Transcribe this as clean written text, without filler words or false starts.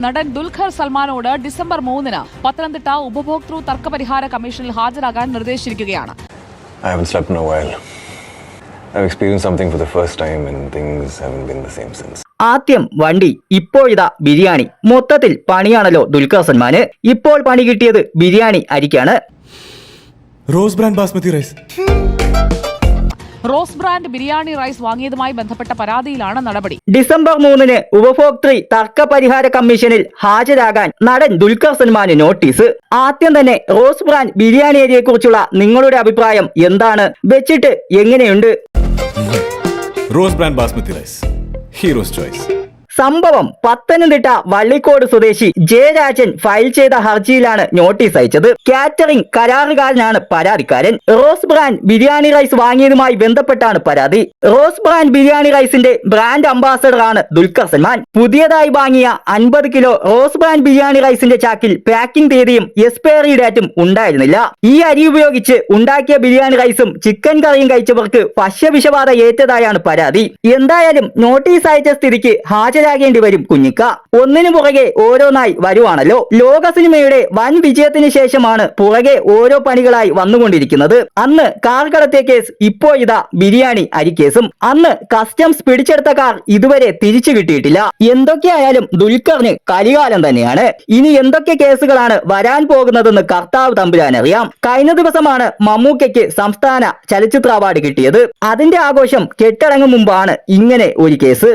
നടൻ ദുൽഖർ സൽമാനോട് ഡിസംബർ 3 പത്തനംതിട്ട ഉപഭോക്തൃ തർക്കപരിഹാര കമ്മീഷനിൽ ഹാജരാകാൻ നിർദ്ദേശിച്ചിരിക്കുകയാണ്. I haven't slept in a while. I've experienced something for the first time and things haven't been the same since. ആദ്യം വണ്ടി, ഇപ്പോഴിതാ ബിരിയാണി. മൊത്തത്തിൽ പണിയാണല്ലോ ദുൽഖർ സൽമാന്. ഇപ്പോൾ പണി കിട്ടിയത് ബിരിയാണി അരിക്കാണ്. Rose brand basmati rice. Rose brand biryani rice വാങ്ങിയതുമായി ബന്ധപ്പെട്ട പരാതിയിലാണ് നടപടി. ഡിസംബർ 3 ഉപഭോക്തൃ തർക്ക പരിഹാര കമ്മീഷനിൽ ഹാജരാകാൻ നടൻ ദുൽഖർ സൽമാന് നോട്ടീസ്. ആദ്യം തന്നെ റോസ് ബ്രാൻഡ് ബിരിയാണി അരിയെ കുറിച്ചുള്ള നിങ്ങളുടെ അഭിപ്രായം എന്താണ്? വെച്ചിട്ട് എങ്ങനെയുണ്ട്? Rose brand basmati rice, heroes choice. സംഭവം പത്തനംതിട്ട വള്ളിക്കോട് സ്വദേശി ജയരാജൻ ഫയൽ ചെയ്ത ഹർജിയിലാണ് നോട്ടീസ് അയച്ചത്. കാറ്ററിംഗ് കരാറുകാരനാണ് പരാതിക്കാരൻ. റോസ് ബ്രാൻഡ് ബിരിയാണി റൈസ് വാങ്ങിയതുമായി ബന്ധപ്പെട്ടാണ് പരാതി. റോസ് ബ്രാൻഡ് ബിരിയാണി റൈസിന്റെ ബ്രാൻഡ് അംബാസഡർ ആണ് ദുൽഖർ സൽമാൻ. പുതിയതായി വാങ്ങിയ 50 കിലോ റോസ് ബ്രാൻഡ് ബിരിയാണി റൈസിന്റെ ചാക്കിൽ പാക്കിംഗ് തീയതിയും എക്സ്പയറി ഡേറ്റും ഉണ്ടായിരുന്നില്ല. ഈ അരി ഉപയോഗിച്ച് ഉണ്ടാക്കിയ ബിരിയാണി റൈസും ചിക്കൻ കറിയും കഴിച്ചവർക്ക് ഭക്ഷ്യവിഷബാധ ഏറ്റതായാണ് പരാതി. എന്തായാലും നോട്ടീസ് അയച്ച സ്ഥിതിക്ക് ഹാജരാകേണ്ടി വരും കുഞ്ഞിക്ക. ഒന്നിനു പുറകെ ഓരോന്നായി വരുവാണല്ലോ. ലോക സിനിമയുടെ വൻ വിജയത്തിന് ശേഷമാണ് പുറകെ ഓരോ പണികളായി വന്നുകൊണ്ടിരിക്കുന്നത്. അന്ന് കാർ കടത്തിയ കേസ്, ഇപ്പോഴിതാ ബിരിയാണി അരി കേസും. അന്ന് കസ്റ്റംസ് പിടിച്ചെടുത്ത കാർ ഇതുവരെ തിരിച്ചു കിട്ടിയിട്ടില്ല. എന്തൊക്കെയായാലും ദുൽഖറിന് കലികാലം തന്നെയാണ്. ഇനി എന്തൊക്കെ കേസുകളാണ് വരാൻ പോകുന്നതെന്ന് കർത്താവ് തമ്പുരാനറിയാം. കഴിഞ്ഞ ദിവസമാണ് മമ്മൂക്കയ്ക്ക് സംസ്ഥാന ചലച്ചിത്ര അവാർഡ് കിട്ടിയത്. അതിന്റെ ആഘോഷം കെട്ടടങ്ങും മുമ്പാണ് ഇങ്ങനെ ഒരു കേസ്.